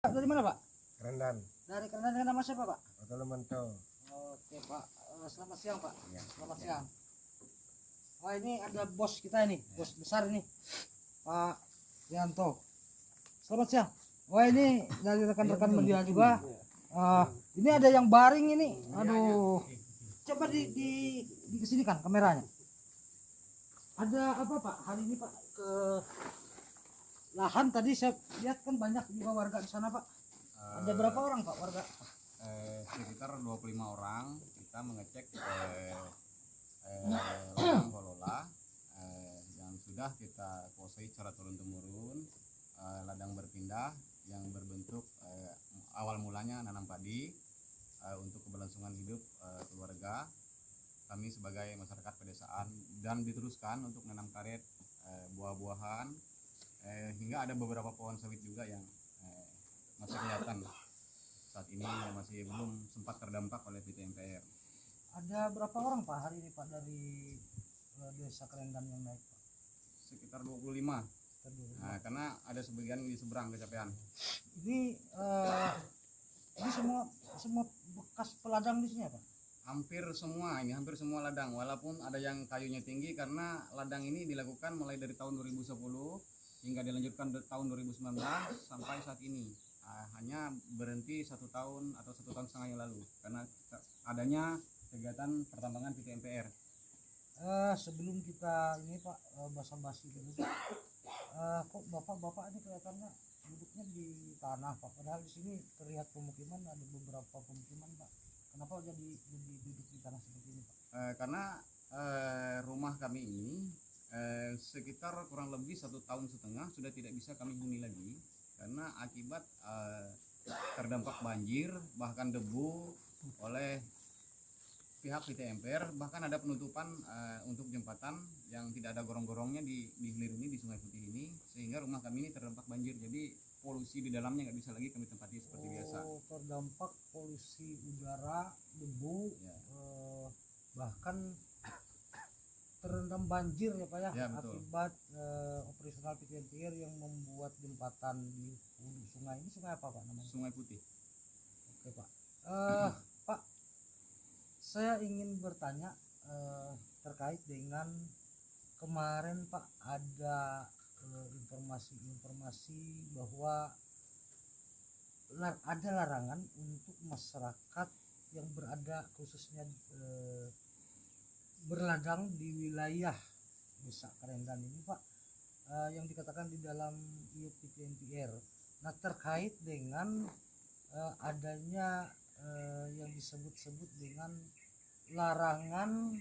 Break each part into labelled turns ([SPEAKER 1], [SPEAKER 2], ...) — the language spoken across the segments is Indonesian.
[SPEAKER 1] Pak dari mana Pak?
[SPEAKER 2] Kerendan.
[SPEAKER 1] Dari Kerendan, dengan nama siapa Pak?
[SPEAKER 2] Betul Mento.
[SPEAKER 1] Oke Pak. Selamat siang Pak.
[SPEAKER 2] Ya,
[SPEAKER 1] Selamat
[SPEAKER 2] ya.
[SPEAKER 1] siang. Wah ini ada bos kita ini, bos besar ini, Pak Yanto. Selamat siang. Wah ini dari rekan-rekan media juga. Ini ada yang baring ini. Aduh. Coba di kesinikan kameranya. Ada apa Pak? Hari ini Pak ke lahan tadi saya lihat kan banyak juga warga di sana Pak. Ada berapa orang Pak warga?
[SPEAKER 3] Sekitar 25 orang. Kita mengecek ladang Holola yang sudah kita kuasai secara turun-temurun. Ladang berpindah yang berbentuk awal mulanya nanam padi untuk keberlangsungan hidup keluarga kami sebagai masyarakat pedesaan, dan diteruskan untuk menanam karet, buah-buahan, hingga ada beberapa pohon sawit juga yang masih kelihatan saat ini yang masih belum sempat terdampak oleh PT MPR.
[SPEAKER 1] Ada berapa orang Pak hari ini Pak dari desa Kerendan yang naik Pak?
[SPEAKER 3] Sekitar 25. Nah, karena ada sebagian di seberang kecapean.
[SPEAKER 1] Ini semua bekas peladang di sini ya Pak?
[SPEAKER 3] Hampir semua ladang, walaupun ada yang kayunya tinggi karena ladang ini dilakukan mulai dari tahun 2010 hingga dilanjutkan tahun 2019 sampai saat ini. Hanya berhenti 1 tahun atau 1 tahun setengah yang lalu karena adanya kegiatan pertambangan PT MPR.
[SPEAKER 1] Sebelum kita ini Pak basa-basi dulu Pak, kok bapak-bapak ini kelihatannya duduknya di tanah Pak, padahal di sini terlihat pemukiman, ada beberapa pemukiman Pak. Kenapa jadi duduk di tanah seperti ini Pak?
[SPEAKER 3] Karena rumah kami ini sekitar kurang lebih 1,5 tahun sudah tidak bisa kami huni lagi karena akibat terdampak banjir bahkan debu oleh pihak PT MPR. Bahkan ada penutupan untuk jembatan yang tidak ada gorong-gorongnya di hilir ini, di Sungai Putih ini, sehingga rumah kami ini terdampak banjir. Jadi polusi di dalamnya nggak bisa lagi kami tempati seperti biasa.
[SPEAKER 1] Terdampak polusi udara, debu,
[SPEAKER 3] Ya.
[SPEAKER 1] Bahkan terendam banjir ya Pak ya,
[SPEAKER 3] Ya, betul.
[SPEAKER 1] akibat operasional PT MPR yang membuat jembatan di hulu sungai. Ini sungai apa Pak namanya?
[SPEAKER 3] Sungai Putih.
[SPEAKER 1] Oke Pak. Pak, saya ingin bertanya terkait dengan kemarin Pak ada informasi bahwa ada larangan untuk masyarakat yang berada khususnya berladang di wilayah desa Kerendan ini Pak, yang dikatakan di dalam IUP PT MPR. Nah terkait dengan adanya yang disebut-sebut dengan larangan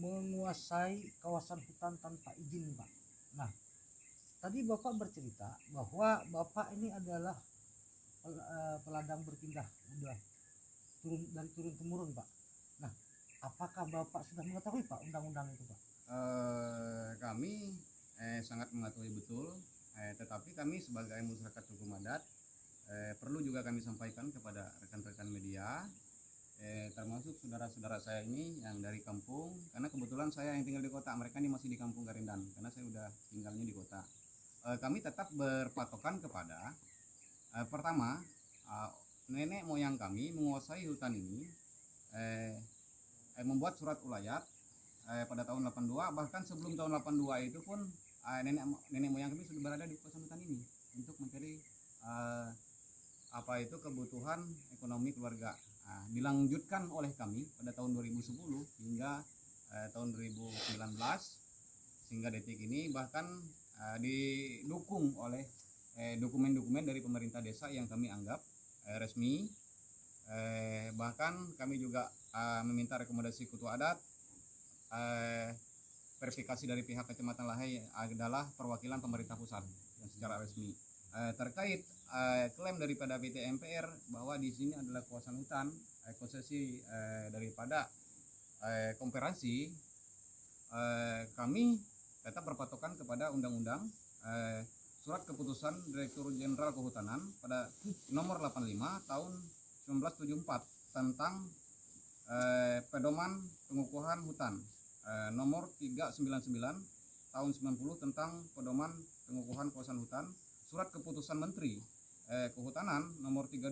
[SPEAKER 1] menguasai kawasan hutan tanpa izin Pak. Nah tadi Bapak bercerita bahwa Bapak ini adalah peladang berpindah, udah turun temurun Pak. Nah apakah Bapak sudah mengetahui Pak undang-undang itu Pak?
[SPEAKER 3] Kami sangat mengetahui betul, tetapi kami sebagai masyarakat suku adat perlu juga kami sampaikan kepada rekan-rekan media, termasuk saudara-saudara saya ini yang dari kampung, karena kebetulan saya yang tinggal di kota, mereka ini masih di kampung Kerendan karena saya udah tinggalnya di kota. Kami tetap berpatokan kepada pertama, nenek moyang kami menguasai hutan ini, membuat surat ulayat pada tahun 82, bahkan sebelum tahun 82 itu pun nenek moyang kami sudah berada di kawasan hutan ini untuk mencari kebutuhan ekonomi keluarga. Dilanjutkan oleh kami pada tahun 2010 hingga tahun 2019 sehingga detik ini, bahkan didukung oleh dokumen-dokumen dari pemerintah desa yang kami anggap resmi. Bahkan kami juga meminta rekomendasi ketua adat. Verifikasi dari pihak Kecamatan Lahai adalah perwakilan pemerintah pusat yang secara resmi terkait klaim daripada PT MPR bahwa di sini adalah kawasan hutan konsesi daripada koperasi. Kami tetap berpatokan kepada undang-undang surat keputusan Direktur Jenderal Kehutanan pada nomor 85 tahun 1974 tentang pedoman pengukuhan hutan, nomor 399 tahun 90 tentang pedoman pengukuhan kawasan hutan, surat keputusan Menteri Kehutanan nomor 32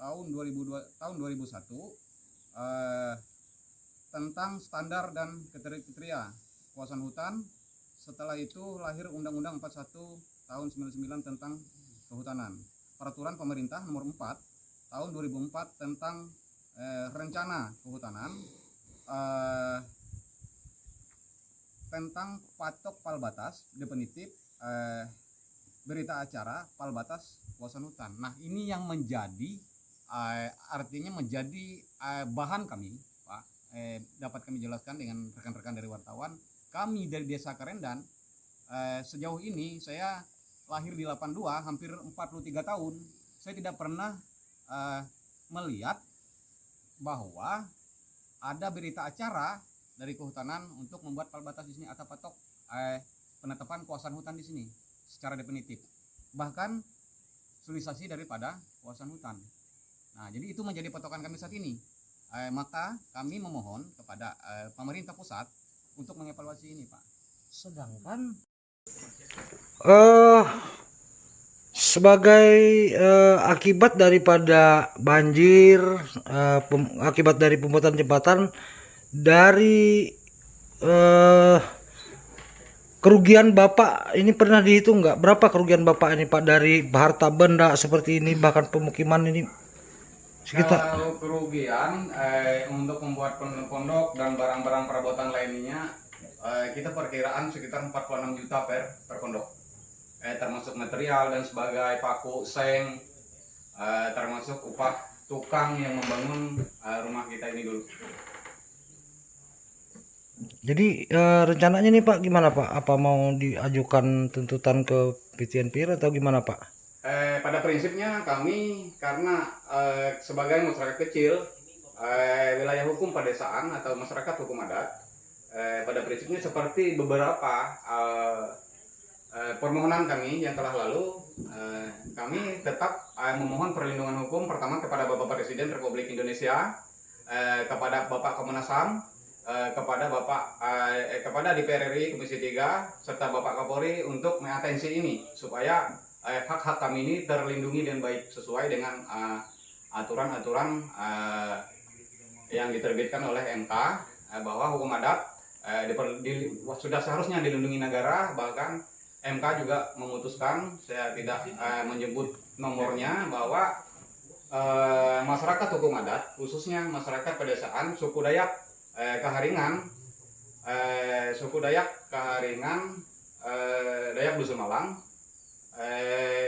[SPEAKER 3] tahun 2001 tentang standar dan kriteria kawasan hutan. Setelah itu lahir Undang-Undang 41 tahun 99 tentang kehutanan. Peraturan pemerintah nomor 4 tahun 2004 tentang rencana kehutanan, tentang patok pal batas definitif, berita acara pal batas kawasan hutan. Nah, ini yang menjadi artinya menjadi bahan kami, Pak. Dapat kami jelaskan dengan rekan-rekan dari wartawan. Kami dari Desa Karendan, sejauh ini saya lahir di 82, hampir 43 tahun. Saya tidak pernah melihat bahwa ada berita acara dari kehutanan untuk membuat pal batas di sini atau patok penetapan kawasan hutan di sini secara definitif. Bahkan sulisasi daripada kawasan hutan. Nah, jadi itu menjadi patokan kami saat ini. Maka kami memohon kepada pemerintah pusat untuk mengevaluasi ini, Pak.
[SPEAKER 1] Sedangkan sebagai akibat daripada banjir, akibat dari pembuatan jembatan, dari kerugian Bapak ini pernah dihitung nggak? Berapa kerugian Bapak ini, Pak, dari harta benda seperti ini, bahkan pemukiman ini? Sekitar
[SPEAKER 3] Kalau kerugian untuk membuat pondok dan barang-barang perabotan lainnya, kita perkiraan sekitar 46 juta per pondok, termasuk material dan sebagai paku, seng, termasuk upah tukang yang membangun rumah kita ini dulu.
[SPEAKER 1] Jadi rencananya nih, Pak, gimana, Pak? Apa mau diajukan tuntutan ke PTNPR atau gimana, Pak?
[SPEAKER 3] Pada prinsipnya kami karena sebagai masyarakat kecil, wilayah hukum pedesaan atau masyarakat hukum adat, pada prinsipnya seperti beberapa permohonan kami yang telah lalu, kami tetap memohon perlindungan hukum pertama kepada Bapak Presiden Republik Indonesia, kepada Bapak Komnas HAM, kepada kepada DPR RI Komisi 3 serta Bapak Kapolri untuk mengatensi ini supaya hak-hak kami ini terlindungi dengan baik sesuai dengan aturan-aturan yang diterbitkan oleh MK, bahwa hukum adat sudah seharusnya dilindungi negara. Bahkan MK juga memutuskan, saya tidak menyebut nomornya, bahwa masyarakat hukum adat, khususnya masyarakat pedesaan suku Dayak Kaharingan, Dayak Dusun Malang,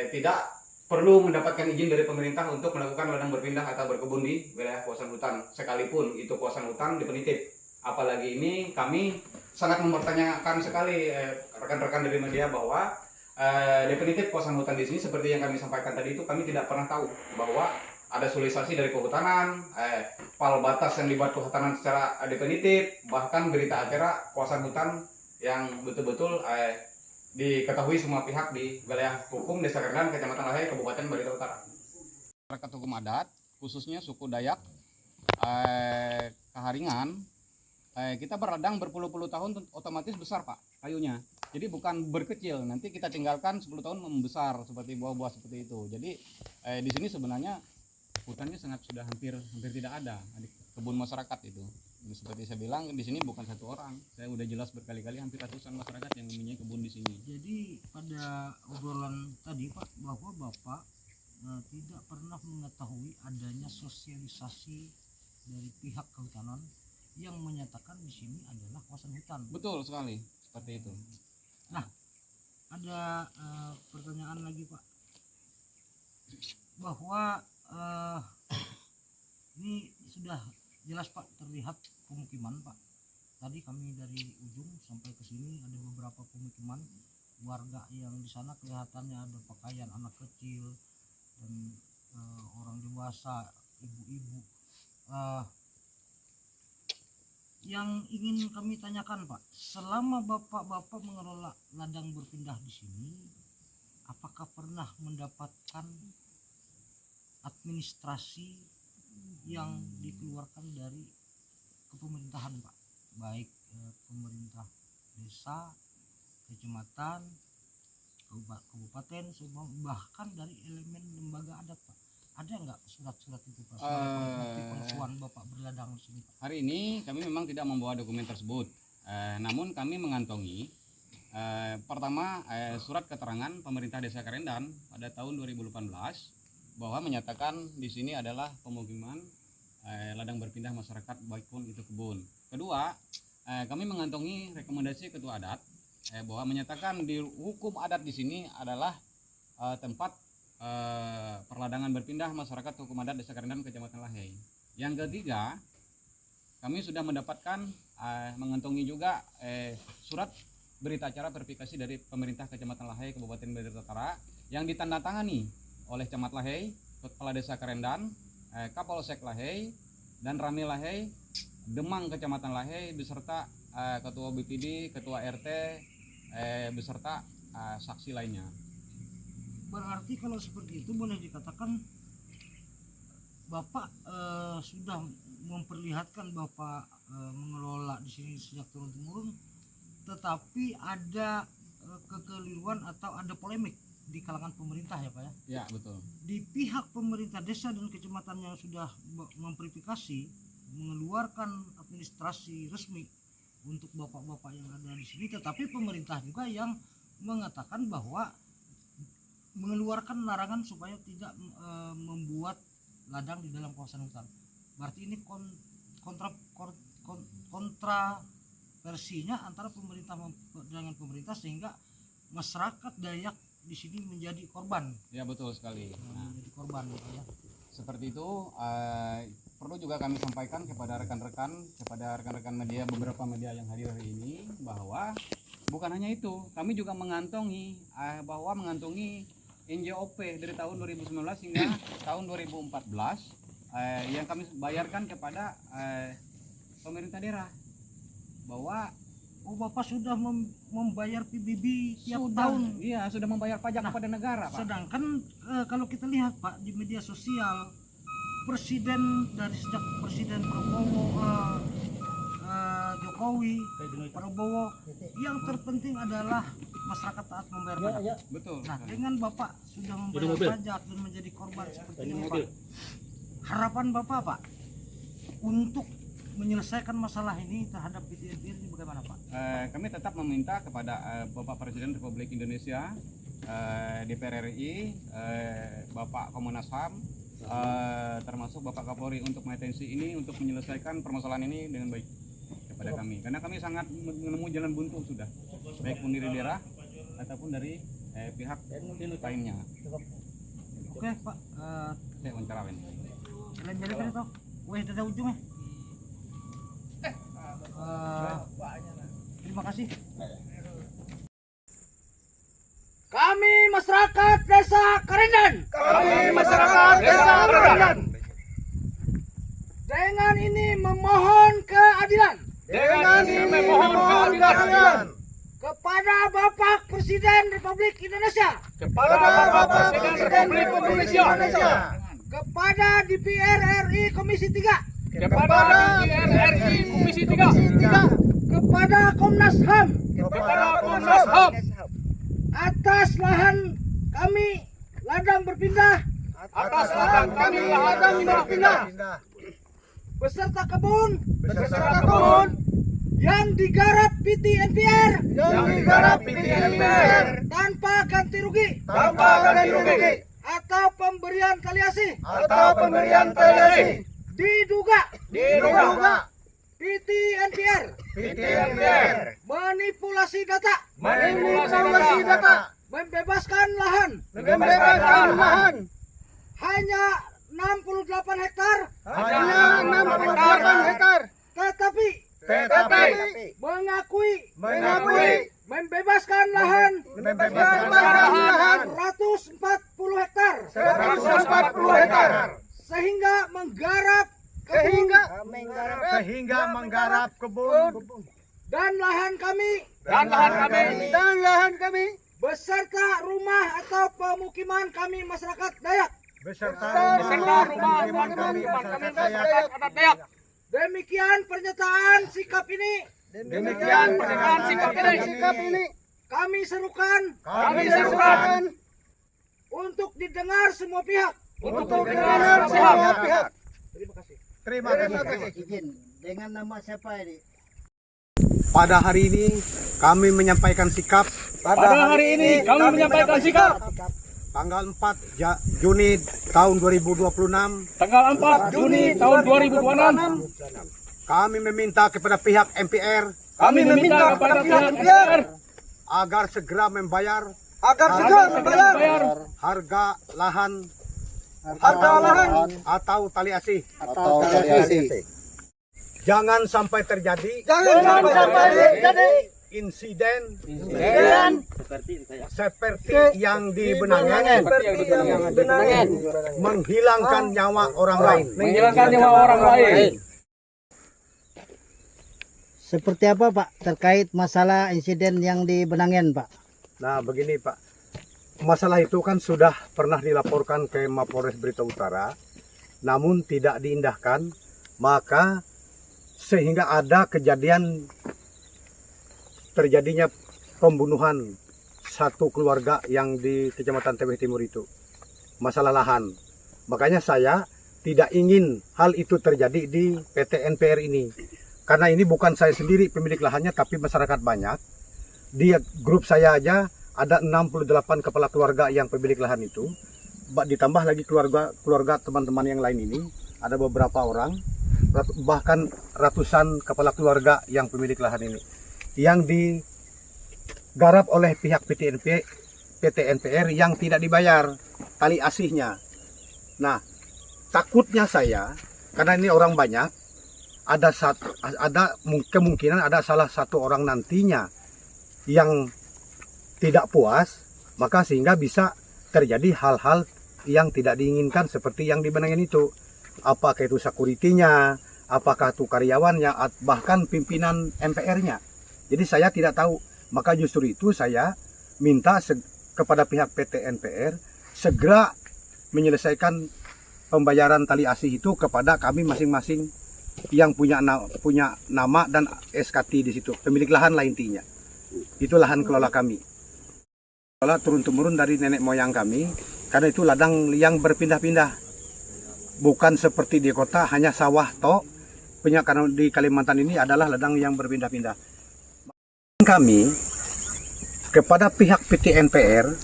[SPEAKER 3] tidak perlu mendapatkan izin dari pemerintah untuk melakukan ladang berpindah atau berkebun di wilayah kawasan hutan, sekalipun itu kawasan hutan definitif. Apalagi ini kami sangat mempertanyakan sekali rekan-rekan dari media bahwa definitif kawasan hutan di sini seperti yang kami sampaikan tadi itu, kami tidak pernah tahu bahwa ada sulisasi dari kehutanan, pal batas yang dibuat kehutanan secara definitif, bahkan berita acara kawasan hutan yang betul-betul diketahui semua pihak di wilayah hukum Desa Karendan, Kecamatan Lahai, Kabupaten Barito Utara. Masyarakat hukum adat, khususnya suku Dayak Kaharingan, kita berladang berpuluh-puluh tahun, otomatis besar, Pak, kayunya. Jadi bukan berkecil, nanti kita tinggalkan 10 tahun membesar seperti buah-buah seperti itu. Jadi di sini sebenarnya hutannya sudah hampir tidak ada, kebun masyarakat itu. Seperti saya bilang, di sini bukan satu orang, saya udah jelas berkali-kali, hampir ratusan masyarakat yang mempunyai kebun di sini.
[SPEAKER 1] Jadi pada obrolan tadi, Pak, bahwa Bapak tidak pernah mengetahui adanya sosialisasi dari pihak kehutanan yang menyatakan di sini adalah kawasan hutan.
[SPEAKER 3] Betul sekali, seperti itu.
[SPEAKER 1] Nah, ada pertanyaan lagi, Pak, bahwa ini sudah jelas, Pak, terlihat pemukiman, Pak. Tadi kami dari ujung sampai ke sini ada beberapa pemukiman warga yang di sana kelihatannya ada pakaian anak kecil dan orang dewasa, ibu-ibu. Yang ingin kami tanyakan, Pak, selama bapak-bapak mengelola ladang berpindah di sini, apakah pernah mendapatkan administrasi yang dikeluarkan dari kepemerintahan, Pak, baik pemerintah desa, kecamatan, kabupaten, bahkan dari elemen lembaga adat, Pak. Ada nggak surat-surat itu, Pak? Bukti pengakuan Bapak berladang di sini, Pak.
[SPEAKER 3] Hari ini kami memang tidak membawa dokumen tersebut, namun kami mengantongi pertama surat keterangan pemerintah Desa Karendan pada tahun 2018 bahwa menyatakan di sini adalah pemukiman ladang berpindah masyarakat baik pun itu kebun. Kedua, kami mengantongi rekomendasi ketua adat bahwa menyatakan di hukum adat di sini adalah tempat perladangan berpindah masyarakat hukum adat Desa Karendan Kecamatan Lahey. Yang ketiga, kami sudah mendapatkan mengantongi juga surat berita acara verifikasi dari pemerintah Kecamatan Lahey Kabupaten Bali Utara yang ditandatangani oleh Camat Lahey, Kepala Desa Karendan, Kapolsek Lahey, dan Ramil Lahey, Demang Kecamatan Lahey beserta Ketua BPD, Ketua RT beserta saksi lainnya.
[SPEAKER 1] Berarti kalau seperti itu boleh dikatakan Bapak sudah memperlihatkan Bapak mengelola di sini sejak turun temurun, tetapi ada kekeliruan atau ada polemik di kalangan pemerintah ya Pak ya?
[SPEAKER 3] Ya betul.
[SPEAKER 1] Di pihak pemerintah desa dan kecamatan yang sudah memverifikasi, mengeluarkan administrasi resmi untuk bapak-bapak yang ada di sini, tetapi pemerintah juga yang mengatakan bahwa mengeluarkan larangan supaya tidak membuat ladang di dalam kawasan hutan. Berarti ini kontraversinya antara pemerintah dengan pemerintah, sehingga masyarakat Dayak di sini menjadi korban.
[SPEAKER 3] Ya betul sekali.
[SPEAKER 1] Menjadi korban ya.
[SPEAKER 3] Seperti itu, perlu juga kami sampaikan kepada rekan-rekan media, beberapa media yang hadir hari ini, bahwa bukan hanya itu, kami juga mengantongi NJOP dari tahun 2019 hingga tahun 2014 yang kami bayarkan kepada pemerintah daerah, bahwa
[SPEAKER 1] Bapak sudah membayar PBB tiap
[SPEAKER 3] sudah,
[SPEAKER 1] tahun.
[SPEAKER 3] Iya, sudah membayar pajak kepada negara, Pak.
[SPEAKER 1] Sedangkan kalau kita lihat Pak di media sosial, presiden dari sejak Presiden Jokowi, Prabowo, yang terpenting adalah masyarakat taat membayar pajak.
[SPEAKER 3] Betul.
[SPEAKER 1] Nah, dengan Bapak sudah membayar pajak dan menjadi korban seperti ini, Pak, harapan Bapak, Pak, untuk menyelesaikan masalah ini terhadap PTNPR ini bagaimana, Pak?
[SPEAKER 3] Kami tetap meminta kepada Bapak Presiden Republik Indonesia, DPR RI, Bapak Komnas HAM, termasuk Bapak Kapolri untuk mengatensi ini, untuk menyelesaikan permasalahan ini dengan baik kepada kami, karena kami sangat menemui jalan buntu sudah, baik pun dari daerah ataupun dari pihak lainnya.
[SPEAKER 1] Oke Pak,
[SPEAKER 3] Saya mencarain.
[SPEAKER 1] jalan kan itu, weh ada ujungnya. Terima kasih. Kami masyarakat Desa Karendan. Dengan ini memohon keadilan. Kepada Bapak Presiden Republik Indonesia. Kepada DPR RI Komisi 3. Kepada Komnas HAM. Atas lahan kami ladang berpindah. Beserta kebun. Yang digarap PT NPR. Tanpa ganti rugi. Atau pemberian taliasi. Diduga PT NPR manipulasi data, membebaskan lahan hanya 68 hektar, tetapi mengakui membebaskan lahan 140 hektar, sehingga menggarap kebun dan lahan kami beserta rumah atau pemukiman kami masyarakat Dayak. Demikian pernyataan sikap ini kami serukan untuk didengar semua pihak.
[SPEAKER 3] Terima kasih.
[SPEAKER 2] Izin, dengan nama siapa ini?
[SPEAKER 3] Pada hari ini kami menyampaikan sikap tanggal 4 Juni tahun 2026. Kami meminta kepada pihak MPR agar segera membayar harga lahan atau tali asih. Jangan sampai terjadi insiden seperti yang di Benangan menghilangkan nyawa orang lain.
[SPEAKER 2] Seperti apa Pak terkait masalah insiden yang di Benangan Pak?
[SPEAKER 3] Nah begini Pak, masalah itu kan sudah pernah dilaporkan ke Mapolres Berita Utara, namun tidak diindahkan, maka sehingga ada kejadian terjadinya pembunuhan satu keluarga yang di Kecamatan Tebeh Timur itu, masalah lahan. Makanya saya tidak ingin hal itu terjadi di PT NPR ini, karena ini bukan saya sendiri pemilik lahannya, tapi masyarakat banyak. Di grup saya aja ada 68 kepala keluarga yang pemilik lahan itu, ditambah lagi keluarga teman-teman yang lain ini, ada beberapa orang, bahkan ratusan kepala keluarga yang pemilik lahan ini, yang digarap oleh pihak PT NPR yang tidak dibayar tali asihnya. Nah, takutnya saya, karena ini orang banyak, ada kemungkinan ada salah satu orang nantinya yang tidak puas, maka sehingga bisa terjadi hal-hal yang tidak diinginkan seperti yang di Benangan itu. Apakah itu security-nya, apakah itu karyawannya, bahkan pimpinan MPR-nya. Jadi saya tidak tahu, maka justru itu saya minta kepada pihak PT NPR segera menyelesaikan pembayaran tali asih itu kepada kami masing-masing yang punya nama dan SKT di situ, pemilik lahan lah intinya. Itu lahan kelola kami. Kelola turun-temurun dari nenek moyang kami, karena itu ladang yang berpindah-pindah. Bukan seperti di kota hanya sawah tok, punya karena di Kalimantan ini adalah ladang yang berpindah-pindah. Kami kepada pihak PT NPR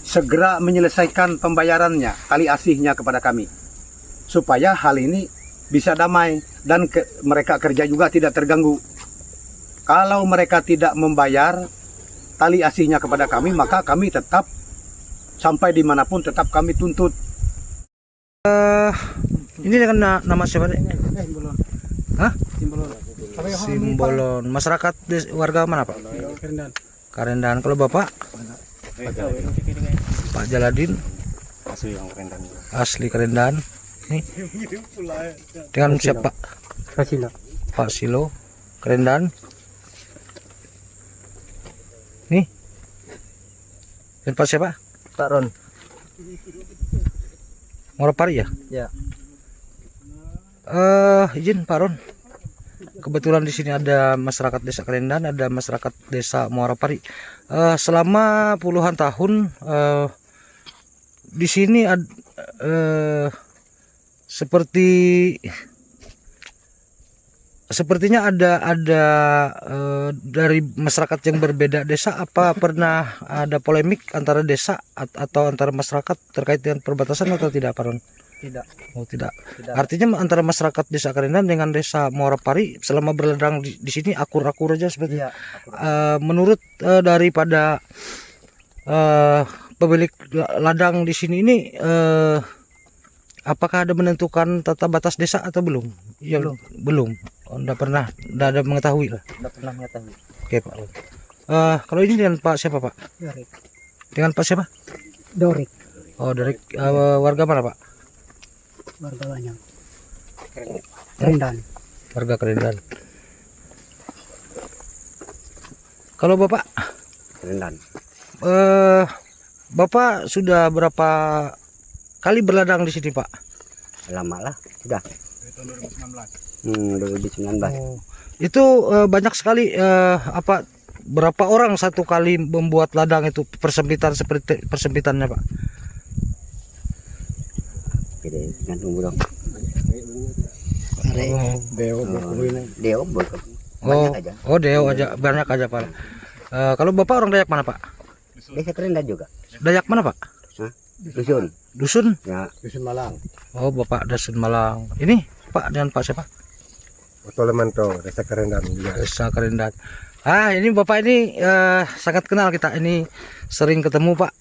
[SPEAKER 3] segera menyelesaikan pembayarannya, tali asihnya kepada kami, supaya hal ini bisa damai dan mereka kerja juga tidak terganggu. Kalau mereka tidak membayar tali asihnya kepada kami, maka kami tetap sampai dimanapun tetap kami tuntut.
[SPEAKER 4] Ini dengan nama siapa? Hah? Simbolon. Masyarakat warga mana Pak? Karendan. Kalau Bapak? Pak Jaladin. Asli Karendan. Nih. Dengan siapa? Pak Silo. Karendan. Nih. Dan Pak siapa?
[SPEAKER 2] Pak Ron.
[SPEAKER 4] Morapari ya?
[SPEAKER 2] Ya.
[SPEAKER 4] Izin Pak Ron. Kebetulan di sini ada masyarakat Desa Karendan, ada masyarakat Desa Morapari. Selama puluhan tahun di sini sepertinya ada dari masyarakat yang berbeda desa. Apa pernah ada polemik antara desa atau antara masyarakat terkait dengan perbatasan atau tidak Pak Ron?
[SPEAKER 2] Tidak.
[SPEAKER 4] Oh tidak. Artinya antara masyarakat Desa Karendan dengan Desa Morapari selama berladang di sini akur-akur aja seperti.
[SPEAKER 2] Ya,
[SPEAKER 4] menurut daripada pemilik ladang di sini ini, apakah ada menentukan tata batas desa atau belum? Ya, belum. Oh, enggak ada mengetahui lah.
[SPEAKER 2] Tidak pernah mengetahui.
[SPEAKER 4] Oke Pak. Kalau ini dengan Pak siapa Pak?
[SPEAKER 2] Dorik.
[SPEAKER 4] Dengan Pak siapa?
[SPEAKER 2] Dorik.
[SPEAKER 4] Oh dari warga mana Pak?
[SPEAKER 2] Warga banyak. Karendan.
[SPEAKER 4] Warga Karendan. Kalau Bapak?
[SPEAKER 3] Karendan.
[SPEAKER 4] Bapak sudah berapa kali berladang di sini Pak?
[SPEAKER 2] Lama lah, sudah.
[SPEAKER 3] Tahun 2019.
[SPEAKER 2] 2019.
[SPEAKER 4] Oh, itu banyak sekali berapa orang satu kali membuat ladang itu, persempitan seperti persempitannya Pak? Oh, Deo aja, banyak aja Pak. Kalau Bapak orang Dayak mana Pak?
[SPEAKER 5] Desa Kerendan juga.
[SPEAKER 4] Dayak mana Pak?
[SPEAKER 5] Dusun.
[SPEAKER 4] Dusun?
[SPEAKER 5] Ya. Dusun Malang.
[SPEAKER 4] Oh, Bapak Dusun Malang. Ini Pak dengan Pak siapa?
[SPEAKER 5] Otolemanto, Desa Kerendan juga.
[SPEAKER 4] Desa Kerendan. Ini Bapak ini sangat kenal kita. Ini sering ketemu Pak.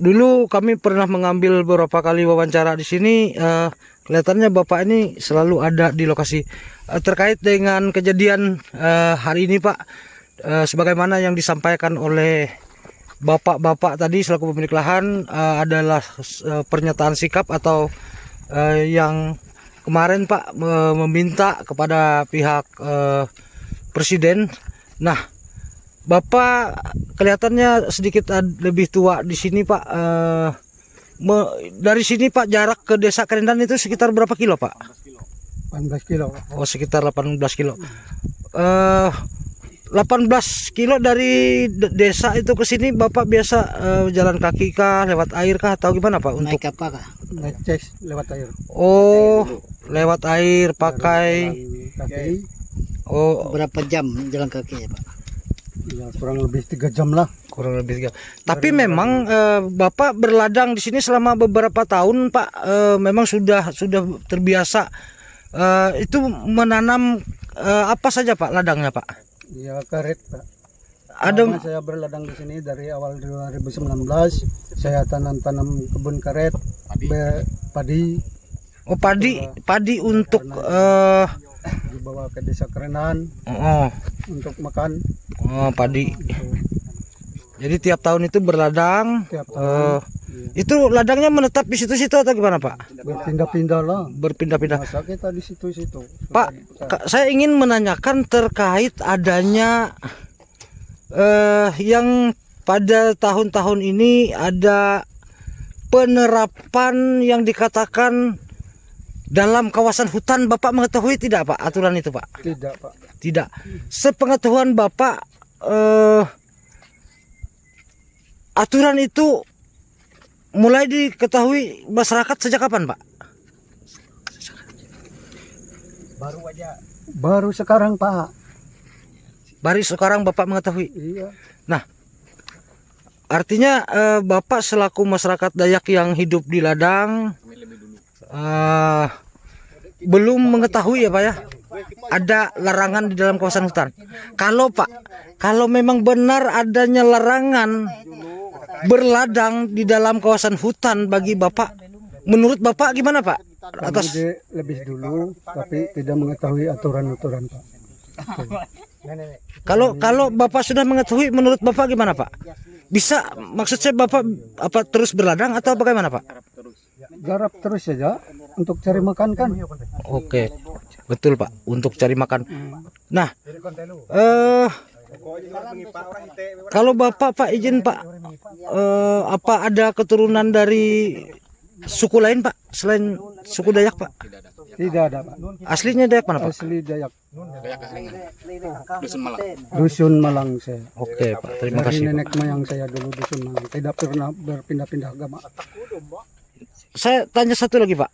[SPEAKER 4] Dulu kami pernah mengambil beberapa kali wawancara di sini. Kelihatannya Bapak ini selalu ada di lokasi. Terkait dengan kejadian hari ini Pak, sebagaimana yang disampaikan oleh bapak-bapak tadi selaku pemilik lahan, adalah pernyataan sikap atau yang kemarin Pak meminta kepada pihak presiden. Nah, Bapak kelihatannya sedikit lebih tua di sini Pak. Dari sini Pak, jarak ke Desa Kerendan itu sekitar berapa kilo Pak?
[SPEAKER 5] 18 kilo.
[SPEAKER 4] Oh, sekitar 18 kilo. 18 kilo dari desa itu ke sini Bapak biasa jalan kaki kah, lewat air kah, atau gimana Pak? Untuk
[SPEAKER 2] Naik apa kah?
[SPEAKER 5] Naik cek lewat air.
[SPEAKER 4] Oh, lewat air pakai.
[SPEAKER 5] Kaki.
[SPEAKER 4] Oh,
[SPEAKER 2] Berapa jam jalan kaki ya Pak?
[SPEAKER 5] Ya, kurang lebih 3 jam lah.
[SPEAKER 4] kurang lebih 3. Tapi memang Bapak berladang di sini selama beberapa tahun Pak, memang sudah terbiasa. Itu menanam apa saja Pak ladangnya Pak?
[SPEAKER 5] Ya, karet, Pak.
[SPEAKER 4] Ada
[SPEAKER 5] Saya berladang di sini dari awal 2019. Saya tanam kebun karet, padi.
[SPEAKER 4] Oh, padi untuk
[SPEAKER 5] Dibawa ke Desa Kerendan untuk makan.
[SPEAKER 4] Padi. Jadi tiap tahun itu berladang.
[SPEAKER 5] Tiap tahun.
[SPEAKER 4] Itu ladangnya menetap di situ-situ atau gimana Pak?
[SPEAKER 5] Berpindah-pindah lah.
[SPEAKER 4] Berpindah-pindah.
[SPEAKER 5] Masa kita di situ-situ.
[SPEAKER 4] Pak, saya ingin menanyakan terkait adanya yang pada tahun-tahun ini ada penerapan yang dikatakan dalam kawasan hutan. Bapak mengetahui tidak Pak aturan itu Pak?
[SPEAKER 5] Tidak, Pak.
[SPEAKER 4] Tidak. Sepengetahuan Bapak, aturan itu mulai diketahui masyarakat sejak kapan Pak?
[SPEAKER 5] Baru sekarang, Pak.
[SPEAKER 4] Baru sekarang Bapak mengetahui.
[SPEAKER 5] Iya.
[SPEAKER 4] Nah, artinya Bapak selaku masyarakat Dayak yang hidup di ladang belum mengetahui ya Pak ya, ada larangan di dalam kawasan hutan. Kalau Pak, kalau memang benar adanya larangan berladang di dalam kawasan hutan bagi Bapak, menurut Bapak gimana Pak? Atas
[SPEAKER 5] Lebih dulu, tapi tidak mengetahui aturan-aturan, Pak.
[SPEAKER 4] kalau Bapak sudah mengetahui, menurut Bapak gimana Pak? Bisa, maksud saya Bapak apa terus berladang atau bagaimana Pak?
[SPEAKER 5] Garap terus saja untuk cari makan kan.
[SPEAKER 4] Oke, betul Pak, untuk cari makan. Nah, kalau Bapak Pak izin Pak, apa ada keturunan dari suku lain Pak selain suku Dayak Pak?
[SPEAKER 5] Tidak ada, Pak.
[SPEAKER 4] Aslinya Dayak mana Pak?
[SPEAKER 5] Asli Dayak.
[SPEAKER 3] Dusun Malang.
[SPEAKER 5] Dusun Malang saya.
[SPEAKER 4] Oke Pak, terima
[SPEAKER 5] Dari
[SPEAKER 4] kasih.
[SPEAKER 5] nenek moyang saya dulu Dusun Malang. Tidak pernah berpindah-pindah agama.
[SPEAKER 4] Saya tanya satu lagi Pak,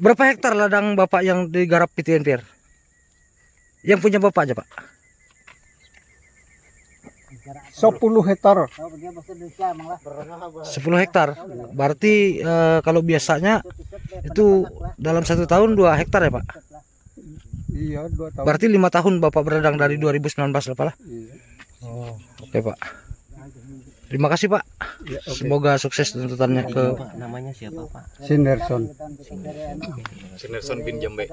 [SPEAKER 4] berapa hektar ladang Bapak yang digarap PTN Pier? Yang punya Bapak aja Pak?
[SPEAKER 5] 10 hektar.
[SPEAKER 4] 10 hektar. Berarti kalau biasanya itu dalam 1 tahun 2 hektar ya Pak?
[SPEAKER 5] Iya, 2 tahun.
[SPEAKER 4] Berarti 5 tahun Bapak berladang dari 2019 Pak?
[SPEAKER 5] Iya.
[SPEAKER 4] Oh, oke Pak. Terima kasih Pak.
[SPEAKER 5] Ya, oke.
[SPEAKER 4] Semoga sukses tuntutannya ke
[SPEAKER 6] Namanya siapa Pak?
[SPEAKER 5] Sinderson.
[SPEAKER 3] Sinerson bin Jambe.